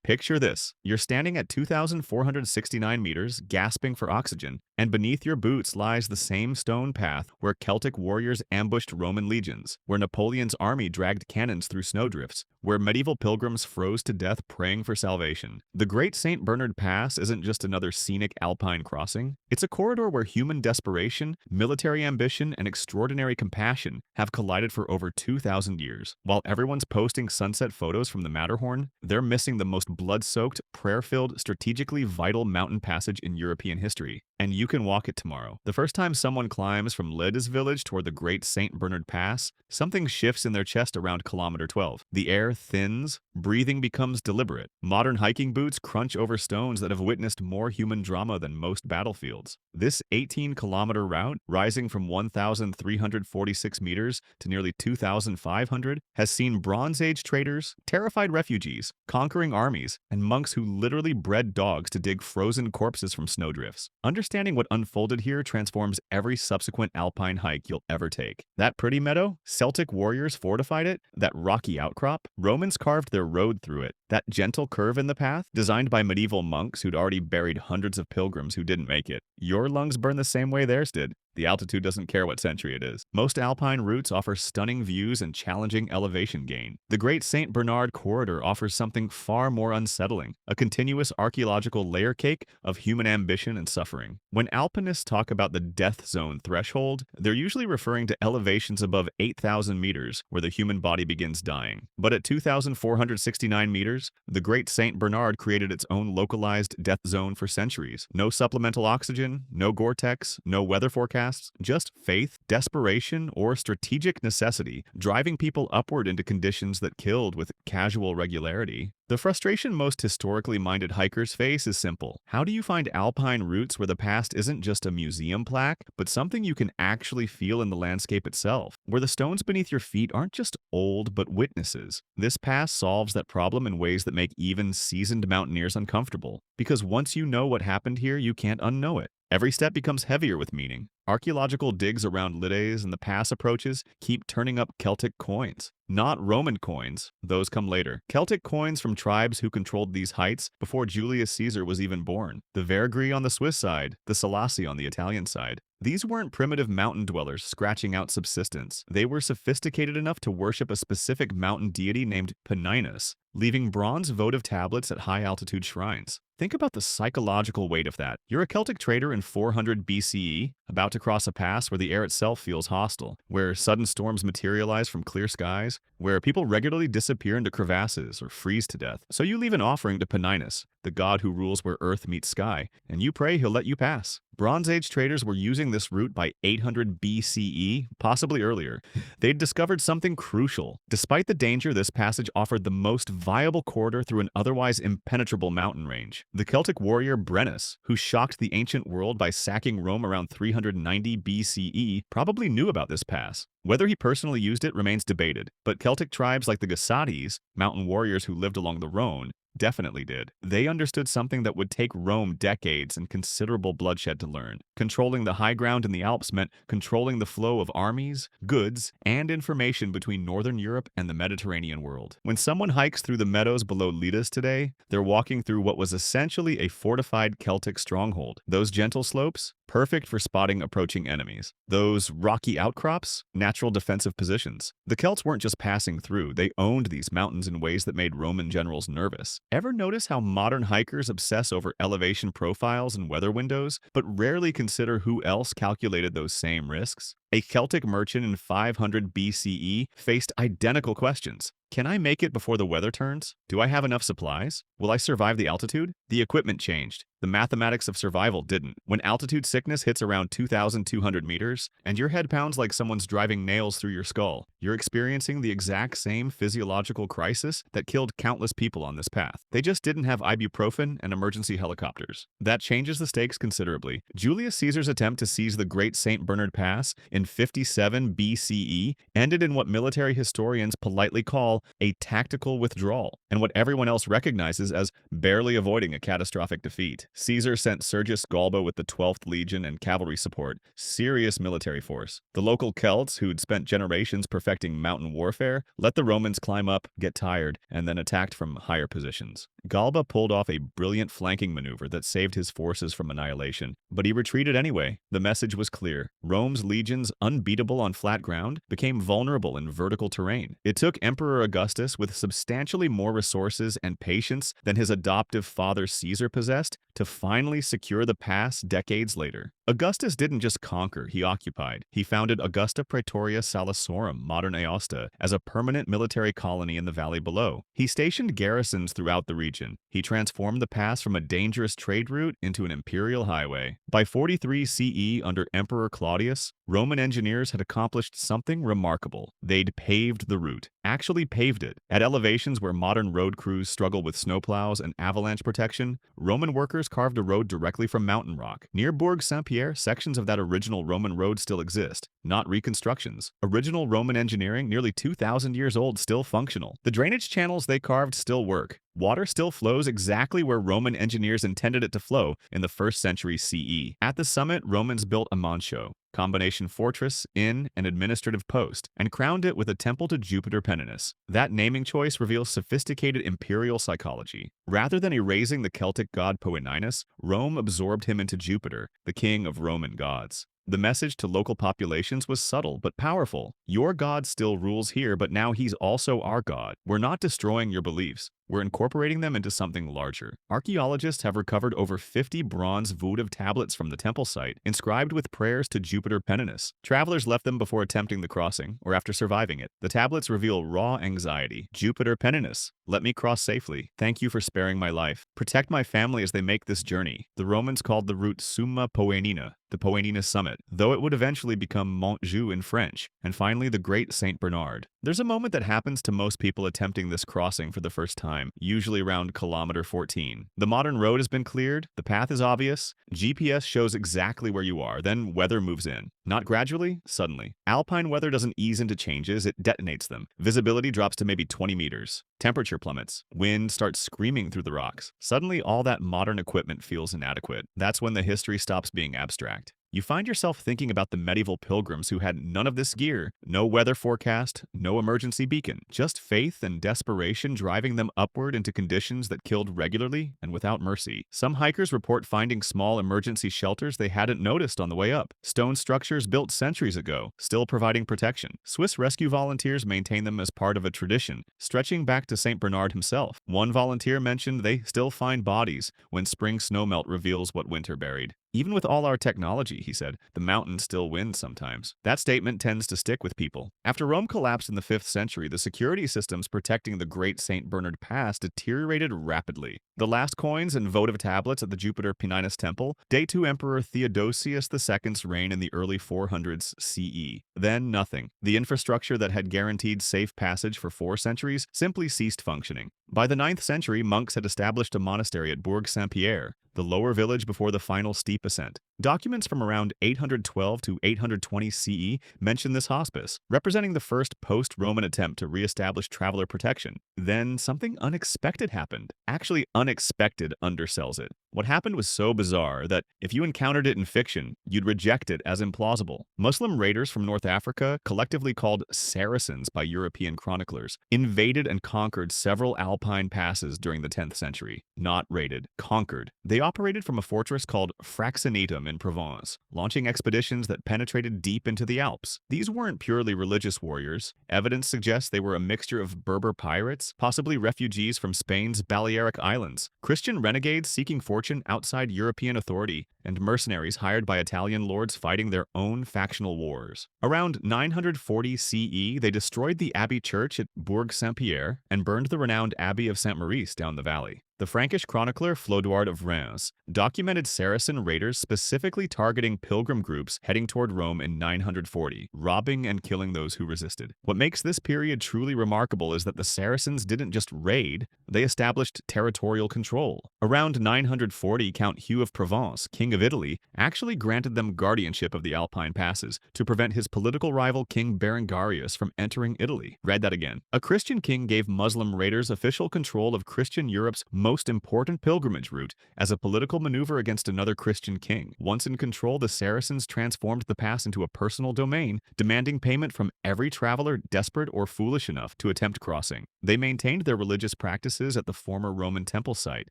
Picture this. You're standing at 2,469 meters, gasping for oxygen, and beneath your boots lies the same stone path where Celtic warriors ambushed Roman legions, where Napoleon's army dragged cannons through snowdrifts, where medieval pilgrims froze to death praying for salvation. The Great St. Bernard Pass isn't just another scenic Alpine crossing. It's a corridor where human desperation, military ambition, and extraordinary compassion have collided for over 2,000 years. While everyone's posting sunset photos from the Matterhorn, they're missing the most blood-soaked, prayer-filled, strategically vital mountain passage in European history. And you can walk it tomorrow. The first time someone climbs from Lides village toward the Great St. Bernard Pass, something shifts in their chest around kilometer 12. The air thins, breathing becomes deliberate. Modern hiking boots crunch over stones that have witnessed more human drama than most battlefields. This 18-kilometer route, rising from 1,346 meters to nearly 2,500, has seen Bronze Age traders, terrified refugees, conquering armies, and monks who literally bred dogs to dig frozen corpses from snowdrifts. Understanding what unfolded here transforms every subsequent alpine hike you'll ever take. That pretty meadow? Celtic warriors fortified it. That rocky outcrop? Romans carved their road through it. That gentle curve in the path? Designed by medieval monks who'd already buried hundreds of pilgrims who didn't make it. Your lungs burn the same way theirs did. The altitude doesn't care what century it is. Most alpine routes offer stunning views and challenging elevation gain. The Great St. Bernard Corridor offers something far more unsettling, a continuous archaeological layer cake of human ambition and suffering. When alpinists talk about the death zone threshold, they're usually referring to elevations above 8,000 meters where the human body begins dying. But at 2,469 meters, the Great St. Bernard created its own localized death zone for centuries. No supplemental oxygen, no Gore-Tex, no weather forecast, just faith, desperation, or strategic necessity, driving people upward into conditions that killed with casual regularity. The frustration most historically minded hikers face is simple. How do you find alpine routes where the past isn't just a museum plaque, but something you can actually feel in the landscape itself? Where the stones beneath your feet aren't just old, but witnesses. This pass solves that problem in ways that make even seasoned mountaineers uncomfortable. Because once you know what happened here, you can't unknow it. Every step becomes heavier with meaning. Archaeological digs around Lides and the pass approaches keep turning up Celtic coins. Not Roman coins, those come later. Celtic coins from tribes who controlled these heights before Julius Caesar was even born. The Vergri on the Swiss side, the Selassie on the Italian side. These weren't primitive mountain dwellers scratching out subsistence. They were sophisticated enough to worship a specific mountain deity named Paninus, leaving bronze votive tablets at high-altitude shrines. Think about the psychological weight of that. You're a Celtic trader in 400 BCE, about to cross a pass where the air itself feels hostile, where sudden storms materialize from clear skies, where people regularly disappear into crevasses or freeze to death. So you leave an offering to Paninus, the god who rules where earth meets sky, and you pray he'll let you pass. Bronze Age traders were using this route by 800 BCE, possibly earlier. They'd discovered something crucial. Despite the danger, this passage offered the most viable corridor through an otherwise impenetrable mountain range. The Celtic warrior Brennus, who shocked the ancient world by sacking Rome around 390 BCE, probably knew about this pass. Whether he personally used it remains debated, but Celtic tribes like the Gausates, mountain warriors who lived along the Rhone, definitely did. They understood something that would take Rome decades and considerable bloodshed to learn. Controlling the high ground in the Alps meant controlling the flow of armies, goods, and information between Northern Europe and the Mediterranean world. When someone hikes through the meadows below Lides today, they're walking through what was essentially a fortified Celtic stronghold. Those gentle slopes, perfect for spotting approaching enemies. Those rocky outcrops, natural defensive positions. The Celts weren't just passing through, they owned these mountains in ways that made Roman generals nervous. Ever notice how modern hikers obsess over elevation profiles and weather windows, but rarely consider who else calculated those same risks? A Celtic merchant in 500 BCE faced identical questions. Can I make it before the weather turns? Do I have enough supplies? Will I survive the altitude? The equipment changed. The mathematics of survival didn't. When altitude sickness hits around 2,200 meters, and your head pounds like someone's driving nails through your skull, you're experiencing the exact same physiological crisis that killed countless people on this path. They just didn't have ibuprofen and emergency helicopters. That changes the stakes considerably. Julius Caesar's attempt to seize the Great St. Bernard Pass in 57 BCE ended in what military historians politely call a tactical withdrawal, and what everyone else recognizes as barely avoiding a catastrophic defeat. Caesar sent Sergius Galba with the 12th Legion and cavalry support, serious military force. The local Celts, who'd spent generations perfecting mountain warfare, let the Romans climb up, get tired, and then attacked from higher positions. Galba pulled off a brilliant flanking maneuver that saved his forces from annihilation, but he retreated anyway. The message was clear. Rome's legions, unbeatable on flat ground, became vulnerable in vertical terrain. It took Emperor Augustus, with substantially more resources and patience than his adoptive father Caesar possessed, to finally secure the pass decades later. Augustus didn't just conquer, he occupied. He founded Augusta Praetoria Salisorum, modern Aosta, as a permanent military colony in the valley below. He stationed garrisons throughout the region. He transformed the pass from a dangerous trade route into an imperial highway. By 43 CE, under Emperor Claudius, Roman engineers had accomplished something remarkable. They'd paved the route. Actually paved it. At elevations where modern road crews struggle with snowplows and avalanche protection, Roman workers carved a road directly from mountain rock. Near Bourg Saint-Pierre, sections of that original Roman road still exist, not reconstructions. Original Roman engineering, nearly 2,000 years old, still functional. The drainage channels they carved still work. Water still flows exactly where Roman engineers intended it to flow in the 1st century CE. At the summit, Romans built a mancho, combination fortress, inn, and administrative post, and crowned it with a temple to Jupiter Penninus. That naming choice reveals sophisticated imperial psychology. Rather than erasing the Celtic god Poeninus, Rome absorbed him into Jupiter, the king of Roman gods. The message to local populations was subtle but powerful. Your god still rules here, but now he's also our god. We're not destroying your beliefs. We're incorporating them into something larger. Archaeologists have recovered over 50 bronze votive tablets from the temple site, inscribed with prayers to Jupiter Penninus. Travelers left them before attempting the crossing, or after surviving it. The tablets reveal raw anxiety. Jupiter Penninus, let me cross safely. Thank you for sparing my life. Protect my family as they make this journey. The Romans called the route Summa Poenina, the Poenina summit, though it would eventually become Mont Joux in French, and finally the Great Saint Bernard. There's a moment that happens to most people attempting this crossing for the first time, usually around kilometer 14. The modern road has been cleared, the path is obvious, GPS shows exactly where you are, then weather moves in. Not gradually, suddenly. Alpine weather doesn't ease into changes, it detonates them. Visibility drops to maybe 20 meters. Temperature plummets. Wind starts screaming through the rocks. Suddenly, all that modern equipment feels inadequate. That's when the history stops being abstract. You find yourself thinking about the medieval pilgrims who had none of this gear, no weather forecast, no emergency beacon, just faith and desperation driving them upward into conditions that killed regularly and without mercy. Some hikers report finding small emergency shelters they hadn't noticed on the way up, stone structures built centuries ago, still providing protection. Swiss rescue volunteers maintain them as part of a tradition, stretching back to St. Bernard himself. One volunteer mentioned they still find bodies when spring snowmelt reveals what winter buried. Even with all our technology, he said, the mountains still win sometimes. That statement tends to stick with people. After Rome collapsed in the 5th century, the security systems protecting the Great St. Bernard Pass deteriorated rapidly. The last coins and votive tablets at the Jupiter Penninus Temple date to Emperor Theodosius II's reign in the early 400s CE. Then nothing. The infrastructure that had guaranteed safe passage for 4 centuries simply ceased functioning. By the 9th century, monks had established a monastery at Bourg Saint-Pierre, the lower village before the final steep ascent. Documents from around 812 to 820 CE mention this hospice, representing the first post-Roman attempt to re-establish traveler protection. Then something unexpected happened. Actually, unexpected undersells it. What happened was so bizarre that if you encountered it in fiction, you'd reject it as implausible. Muslim raiders from North Africa, collectively called Saracens by European chroniclers, invaded and conquered several Alpine passes during the 10th century. Not raided, conquered. They operated from a fortress called Fraxinetum in Provence, launching expeditions that penetrated deep into the Alps. These weren't purely religious warriors. Evidence suggests they were a mixture of Berber pirates, possibly refugees from Spain's Balearic Islands, Christian renegades seeking fortune outside European authority, and mercenaries hired by Italian lords fighting their own factional wars. Around 940 CE, they destroyed the abbey church at Bourg Saint-Pierre and burned the renowned abbey of Saint-Maurice down the valley. The Frankish chronicler Flodoard of Reims documented Saracen raiders specifically targeting pilgrim groups heading toward Rome in 940, robbing and killing those who resisted. What makes this period truly remarkable is that the Saracens didn't just raid, they established territorial control. Around 940, Count Hugh of Provence, King of Italy, actually granted them guardianship of the Alpine passes to prevent his political rival King Berengarius from entering Italy. Read that again. A Christian king gave Muslim raiders official control of Christian Europe's most important pilgrimage route, as a political maneuver against another Christian king. Once in control, the Saracens transformed the pass into a personal domain, demanding payment from every traveler desperate or foolish enough to attempt crossing. They maintained their religious practices at the former Roman temple site,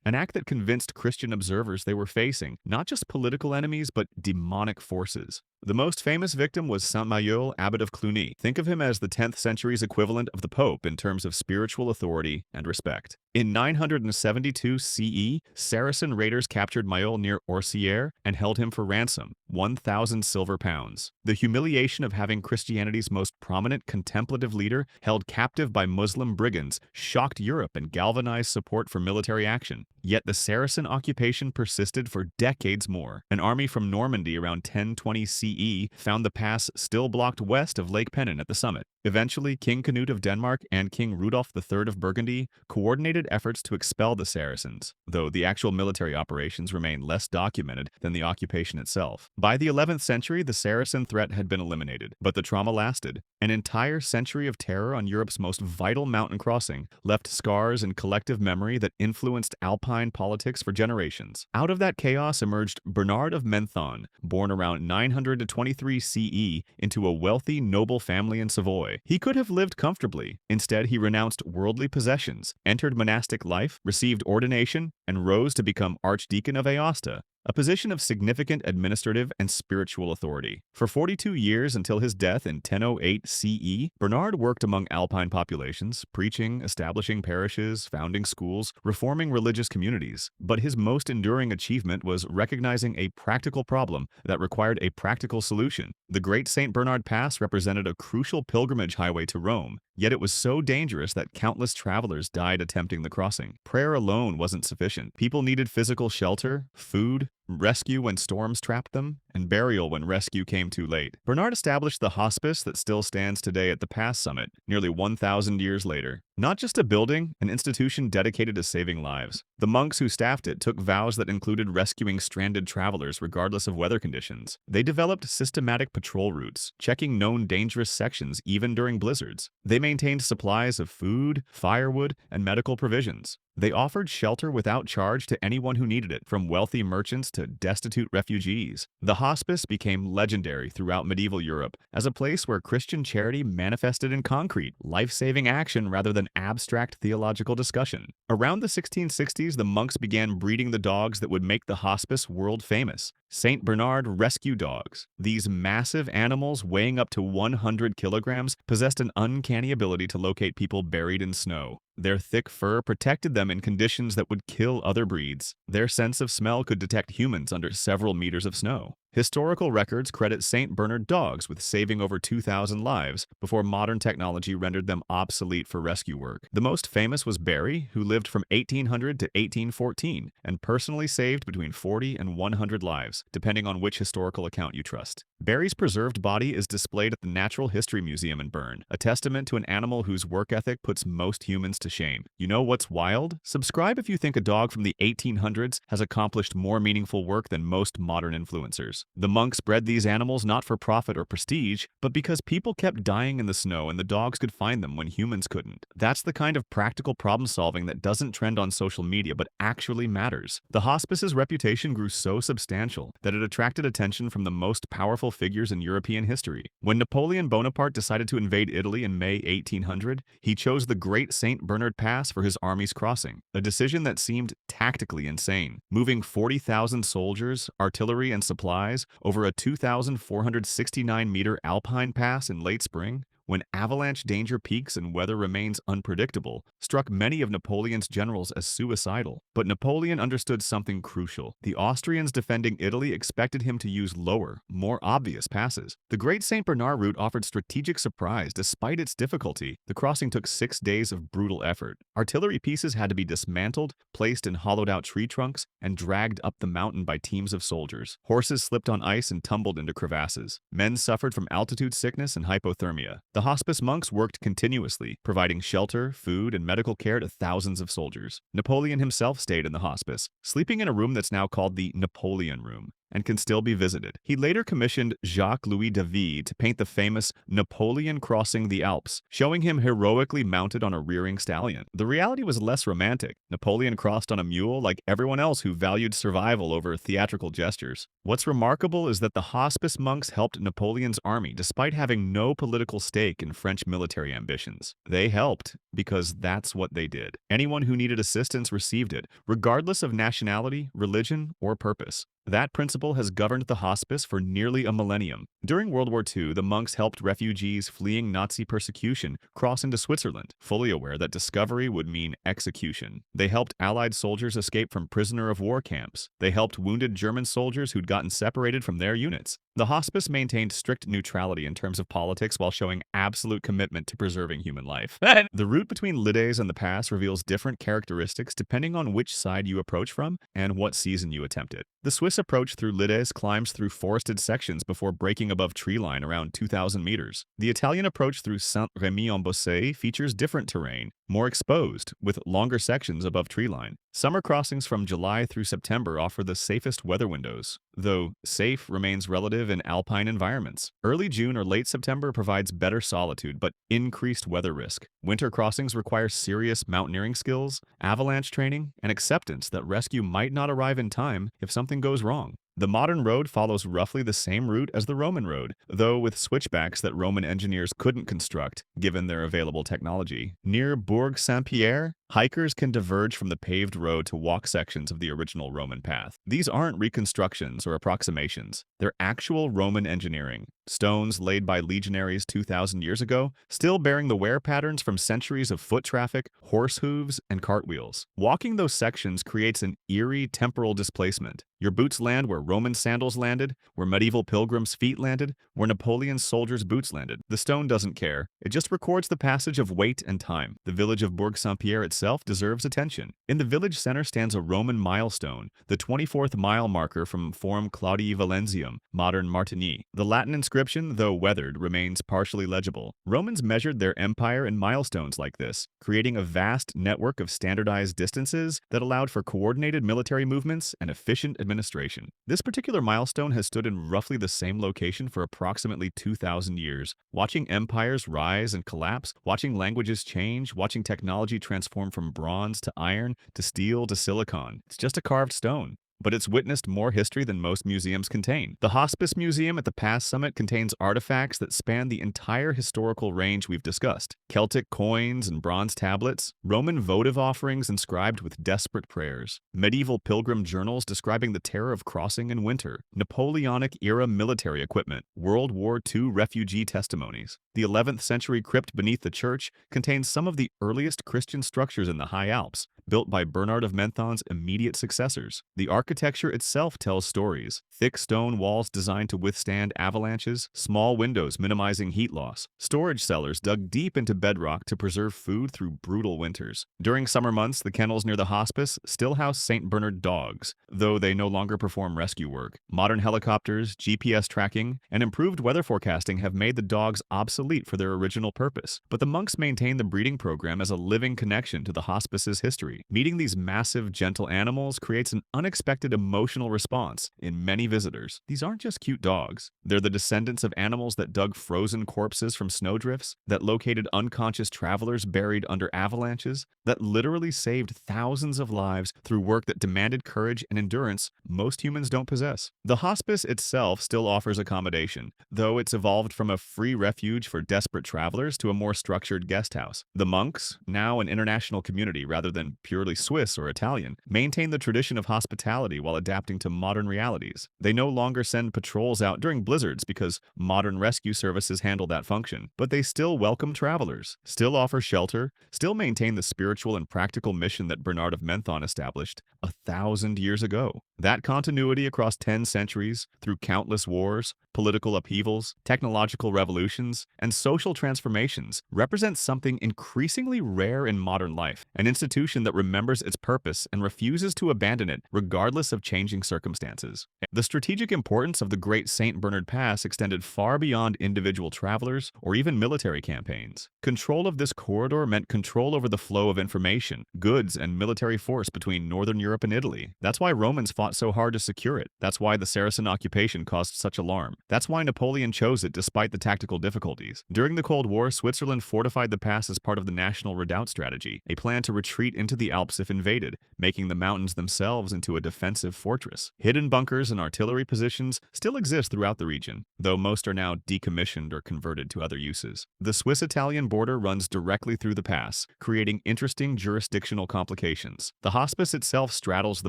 an act that convinced Christian observers they were facing not just political enemies but demonic forces. The most famous victim was Saint Manuel, abbot of Cluny. Think of him as the 10th century's equivalent of the Pope in terms of spiritual authority and respect. In 972 CE, Saracen raiders captured Manuel near Orsières and held him for ransom, 1,000 silver pounds. The humiliation of having Christianity's most prominent contemplative leader held captive by Muslim brigands shocked Europe and galvanized support for military action. Yet the Saracen occupation persisted for decades more. An army from Normandy around 1020 CE found the pass still blocked west of Lake Penin at the summit. Eventually, King Canute of Denmark and King Rudolf III of Burgundy coordinated efforts to expel the Saracens, though the actual military operations remain less documented than the occupation itself. By the 11th century, the Saracen threat had been eliminated, but the trauma lasted. An entire century of terror on Europe's most vital mountain crossing left scars in collective memory that influenced Alpine politics for generations. Out of that chaos emerged Bernard of Menthon, born around 923 CE into a wealthy, noble family in Savoy. He could have lived comfortably. Instead, he renounced worldly possessions, entered monastic life, received ordination, and rose to become Archdeacon of Aosta, a position of significant administrative and spiritual authority. For 42 years until his death in 1008 CE, Bernard worked among Alpine populations, preaching, establishing parishes, founding schools, reforming religious communities. But his most enduring achievement was recognizing a practical problem that required a practical solution. The Great St. Bernard Pass represented a crucial pilgrimage highway to Rome, yet it was so dangerous that countless travelers died attempting the crossing. Prayer alone wasn't sufficient. People needed physical shelter, food, rescue when storms trapped them, and burial when rescue came too late. Bernard established the hospice that still stands today at the pass summit, nearly 1,000 years later. Not just a building, an institution dedicated to saving lives. The monks who staffed it took vows that included rescuing stranded travelers regardless of weather conditions. They developed systematic patrol routes, checking known dangerous sections even during blizzards. They maintained supplies of food, firewood, and medical provisions. They offered shelter without charge to anyone who needed it, from wealthy merchants to destitute refugees. The hospice became legendary throughout medieval Europe as a place where Christian charity manifested in concrete, life-saving action rather than abstract theological discussion. Around the 1660s, the monks began breeding the dogs that would make the hospice world famous. St. Bernard rescue dogs. These massive animals, weighing up to 100 kilograms, possessed an uncanny ability to locate people buried in snow. Their thick fur protected them in conditions that would kill other breeds. Their sense of smell could detect humans under several meters of snow. Historical records credit St. Bernard dogs with saving over 2,000 lives before modern technology rendered them obsolete for rescue work. The most famous was Barry, who lived from 1800 to 1814 and personally saved between 40 and 100 lives, depending on which historical account you trust. Barry's preserved body is displayed at the Natural History Museum in Bern, a testament to an animal whose work ethic puts most humans to shame. You know what's wild? Subscribe if you think a dog from the 1800s has accomplished more meaningful work than most modern influencers. The monks bred these animals not for profit or prestige, but because people kept dying in the snow and the dogs could find them when humans couldn't. That's the kind of practical problem solving that doesn't trend on social media but actually matters. The hospice's reputation grew so substantial that it attracted attention from the most powerful figures in European history. When Napoleon Bonaparte decided to invade Italy in May 1800, he chose the Great St. Bernard Pass for his army's crossing, a decision that seemed tactically insane. Moving 40,000 soldiers, artillery, and supplies over a 2,469-meter Alpine pass in late spring, when avalanche danger peaks and weather remains unpredictable, struck many of Napoleon's generals as suicidal. But Napoleon understood something crucial. The Austrians defending Italy expected him to use lower, more obvious passes. The Great St. Bernard route offered strategic surprise despite its difficulty. The crossing took 6 days of brutal effort. Artillery pieces had to be dismantled, placed in hollowed-out tree trunks, and dragged up the mountain by teams of soldiers. Horses slipped on ice and tumbled into crevasses. Men suffered from altitude sickness and hypothermia. The hospice monks worked continuously, providing shelter, food, and medical care to thousands of soldiers. Napoleon himself stayed in the hospice, sleeping in a room that's now called the Napoleon Room. and can still be visited. He later commissioned Jacques-Louis David to paint the famous Napoleon crossing the Alps, showing him heroically mounted on a rearing stallion. The reality was less romantic. Napoleon crossed on a mule like everyone else who valued survival over theatrical gestures. What's remarkable is that the hospice monks helped Napoleon's army despite having no political stake in French military ambitions. They helped because that's what they did. Anyone who needed assistance received it, regardless of nationality, religion, or purpose. That principle has governed the hospice for nearly a millennium. During World War II, the monks helped refugees fleeing Nazi persecution cross into Switzerland, fully aware that discovery would mean execution. They helped Allied soldiers escape from prisoner of war camps. They helped wounded German soldiers who'd gotten separated from their units. The hospice maintained strict neutrality in terms of politics while showing absolute commitment to preserving human life. The route between Lides and the pass reveals different characteristics depending on which side you approach from and what season you attempt it. The Swiss approach through Lides climbs through forested sections before breaking above treeline around 2,000 meters. The Italian approach through Saint-Rémy-en-Beausset features different terrain, more exposed, with longer sections above treeline. Summer crossings from July through September offer the safest weather windows, though safe remains relative in alpine environments. Early June or late September provides better solitude but increased weather risk. Winter crossings require serious mountaineering skills, avalanche training, and acceptance that rescue might not arrive in time if something goes wrong. The modern road follows roughly the same route as the Roman road, though with switchbacks that Roman engineers couldn't construct, given their available technology. Near Bourg Saint-Pierre, hikers can diverge from the paved road to walk sections of the original Roman path. These aren't reconstructions or approximations. They're actual Roman engineering. Stones laid by legionaries 2,000 years ago, still bearing the wear patterns from centuries of foot traffic, horse hooves, and cartwheels. Walking those sections creates an eerie temporal displacement. Your boots land where Roman sandals landed, where medieval pilgrims' feet landed, where Napoleon's soldiers' boots landed. The stone doesn't care. It just records the passage of weight and time. The village of Bourg Saint-Pierre itself deserves attention. In the village center stands a Roman milestone, the 24th mile marker from Forum Claudii Vallensium, modern Martigny. The Latin inscription, though weathered, remains partially legible. Romans measured their empire in milestones like this, creating a vast network of standardized distances that allowed for coordinated military movements and efficient administration. This particular milestone has stood in roughly the same location for approximately 2,000 years. Watching empires rise and collapse, watching languages change, watching technology transform from bronze to iron to steel to silicon. It's just a carved stone, but it's witnessed more history than most museums contain. The Hospice Museum at the Pass Summit contains artifacts that span the entire historical range we've discussed. Celtic coins and bronze tablets, Roman votive offerings inscribed with desperate prayers, medieval pilgrim journals describing the terror of crossing in winter, Napoleonic-era military equipment, World War II refugee testimonies. The 11th century crypt beneath the church contains some of the earliest Christian structures in the High Alps, built by Bernard of Menthon's immediate successors. The architecture itself tells stories. Thick stone walls designed to withstand avalanches, small windows minimizing heat loss, storage cellars dug deep into bedrock to preserve food through brutal winters. During summer months, the kennels near the hospice still house St. Bernard dogs, though they no longer perform rescue work. Modern helicopters, GPS tracking, and improved weather forecasting have made the dogs obsolete for their original purpose, but the monks maintain the breeding program as a living connection to the hospice's history. Meeting these massive, gentle animals creates an unexpected emotional response in many visitors. These aren't just cute dogs. They're the descendants of animals that dug frozen corpses from snowdrifts, that located unconscious travelers buried under avalanches, that literally saved thousands of lives through work that demanded courage and endurance most humans don't possess. The hospice itself still offers accommodation, though it's evolved from a free refuge for desperate travelers to a more structured guest house. The monks, now an international community rather than purely Swiss or Italian, maintain the tradition of hospitality while adapting to modern realities. They no longer send patrols out during blizzards because modern rescue services handle that function, but they still welcome travelers, still offer shelter, still maintain the spiritual and practical mission that Bernard of Menthon established 1,000 years ago. That continuity across 10 centuries, through countless wars, Political upheavals, technological revolutions, and social transformations represent something increasingly rare in modern life, an institution that remembers its purpose and refuses to abandon it regardless of changing circumstances. The strategic importance of the Great St. Bernard Pass extended far beyond individual travelers or even military campaigns. Control of this corridor meant control over the flow of information, goods, and military force between Northern Europe and Italy. That's why Romans fought so hard to secure it. That's why the Saracen occupation caused such alarm. That's why Napoleon chose it despite the tactical difficulties. During the Cold War, Switzerland fortified the pass as part of the National Redoubt strategy, a plan to retreat into the Alps if invaded, making the mountains themselves into a defensive fortress. Hidden bunkers and artillery positions still exist throughout the region, though most are now decommissioned or converted to other uses. The Swiss-Italian border runs directly through the pass, creating interesting jurisdictional complications. The hospice itself straddles the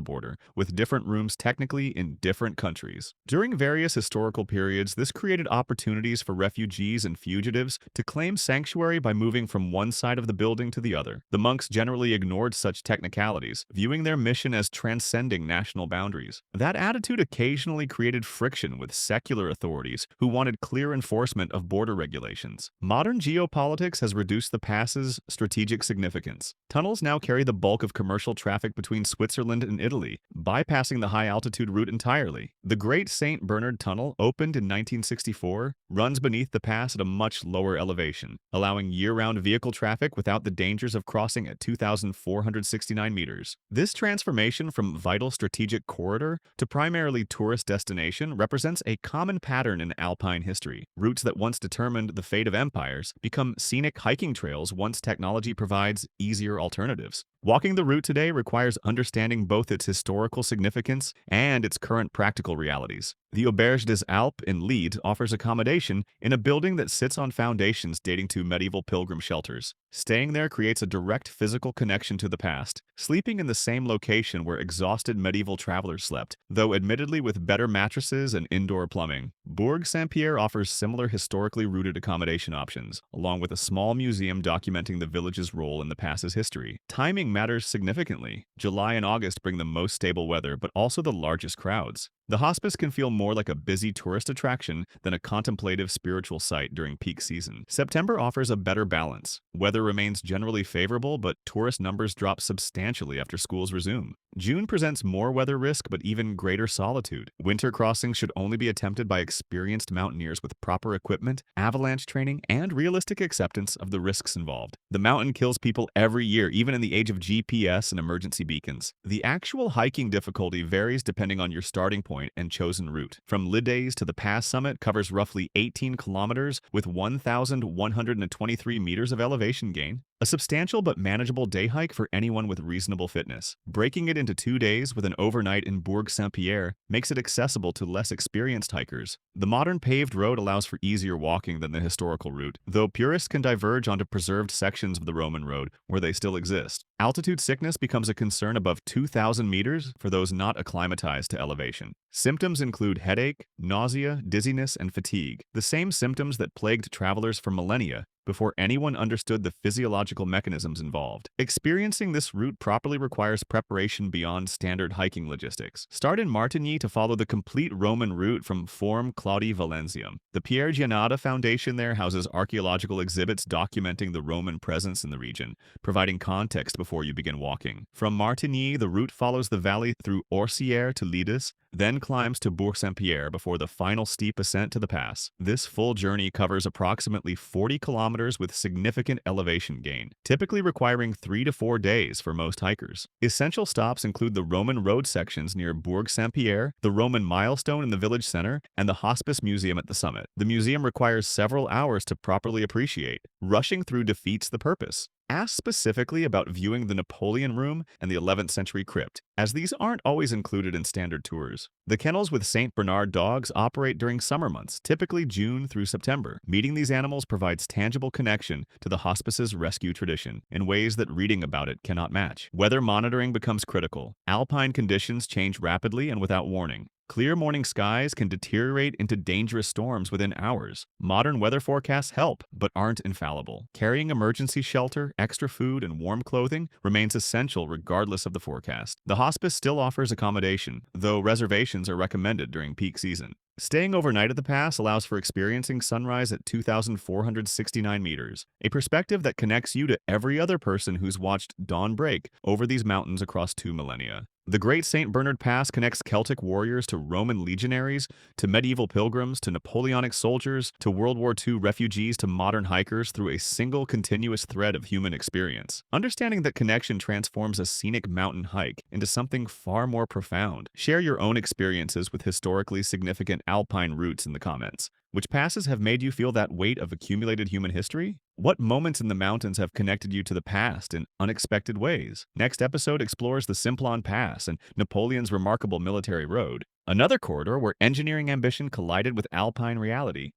border, with different rooms technically in different countries. During various historical periods, this created opportunities for refugees and fugitives to claim sanctuary by moving from one side of the building to the other. The monks generally ignored such technicalities, viewing their mission as transcending national boundaries. That attitude occasionally created friction with secular authorities who wanted clear enforcement of border regulations. Modern geopolitics has reduced the pass's strategic significance. Tunnels now carry the bulk of commercial traffic between Switzerland and Italy, bypassing the high-altitude route entirely. The Great St. Bernard Tunnel, opened in 1964, runs beneath the pass at a much lower elevation, allowing year-round vehicle traffic without the dangers of crossing at 2,469 meters. This transformation from vital strategic corridor to primarily tourist destination represents a common pattern in Alpine history. Routes that once determined the fate of empires become scenic hiking trails once technology provides easier alternatives. Walking the route today requires understanding both its historical significance and its current practical realities. The Auberge des Alpes in Lied offers accommodation in a building that sits on foundations dating to medieval pilgrim shelters. Staying there creates a direct physical connection to the past, sleeping in the same location where exhausted medieval travelers slept, though admittedly with better mattresses and indoor plumbing. Bourg Saint-Pierre offers similar historically rooted accommodation options, along with a small museum documenting the village's role in the pass's history. Timing matters significantly. July and August bring the most stable weather, but also the largest crowds. The hospice can feel more like a busy tourist attraction than a contemplative spiritual site during peak season. September offers a better balance. Weather remains generally favorable, but tourist numbers drop substantially after schools resume. June presents more weather risk, but even greater solitude. Winter crossings should only be attempted by experienced mountaineers with proper equipment, avalanche training, and realistic acceptance of the risks involved. The mountain kills people every year, even in the age of GPS and emergency beacons. The actual hiking difficulty varies depending on your starting point and chosen route. From Lides to the pass summit covers roughly 18 kilometers with 1,123 meters of elevation gain, a substantial but manageable day hike for anyone with reasonable fitness. Breaking it into 2 days with an overnight in Bourg Saint-Pierre makes it accessible to less experienced hikers. The modern paved road allows for easier walking than the historical route, though purists can diverge onto preserved sections of the Roman road where they still exist. Altitude sickness becomes a concern above 2,000 meters for those not acclimatized to elevation. Symptoms include headache, nausea, dizziness, and fatigue, the same symptoms that plagued travelers for millennia before anyone understood the physiological mechanisms involved. Experiencing this route properly requires preparation beyond standard hiking logistics. Start in Martigny to follow the complete Roman route from Forum Claudii Valentium. The Pierre Giannata Foundation there houses archaeological exhibits documenting the Roman presence in the region, providing context before you begin walking. From Martigny, the route follows the valley through Orsières to Lides, then climbs to Bourg Saint-Pierre before the final steep ascent to the pass. This full journey covers approximately 40 kilometers with significant elevation gain, typically requiring 3 to 4 days for most hikers. Essential stops include the Roman road sections near Bourg Saint-Pierre, the Roman milestone in the village center, and the Hospice Museum at the summit. The museum requires several hours to properly appreciate. Rushing through defeats the purpose. Ask specifically about viewing the Napoleon Room and the 11th century crypt, as these aren't always included in standard tours. The kennels with St. Bernard dogs operate during summer months, typically June through September. Meeting these animals provides tangible connection to the hospice's rescue tradition in ways that reading about it cannot match. Weather monitoring becomes critical. Alpine conditions change rapidly and without warning. Clear morning skies can deteriorate into dangerous storms within hours. Modern weather forecasts help, but aren't infallible. Carrying emergency shelter, extra food, and warm clothing remains essential regardless of the forecast. The hospice still offers accommodation, though reservations are recommended during peak season. Staying overnight at the pass allows for experiencing sunrise at 2,469 meters, a perspective that connects you to every other person who's watched dawn break over these mountains across 2 millennia. The Great St. Bernard Pass connects Celtic warriors to Roman legionaries, to medieval pilgrims, to Napoleonic soldiers, to World War II refugees, to modern hikers through a single continuous thread of human experience. Understanding that connection transforms a scenic mountain hike into something far more profound. Share your own experiences with historically significant Alpine routes in the comments. Which passes have made you feel that weight of accumulated human history? What moments in the mountains have connected you to the past in unexpected ways? Next episode explores the Simplon Pass and Napoleon's remarkable military road, another corridor where engineering ambition collided with Alpine reality.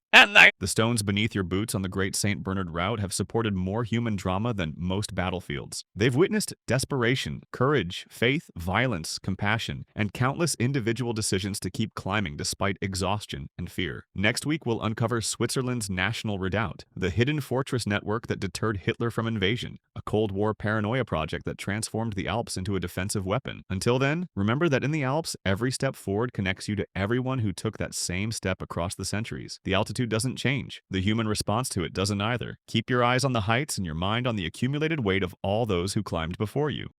The stones beneath your boots on the Great St. Bernard route have supported more human drama than most battlefields. They've witnessed desperation, courage, faith, violence, compassion, and countless individual decisions to keep climbing despite exhaustion and fear. Next week, we'll uncover Switzerland's National Redoubt, the hidden fortress network that deterred Hitler from invasion, a Cold War paranoia project that transformed the Alps into a defensive weapon. Until then, remember that in the Alps, every step forward connects you to everyone who took that same step across the centuries. The altitude doesn't change. The human response to it doesn't either. Keep your eyes on the heights and your mind on the accumulated weight of all those who climbed before you.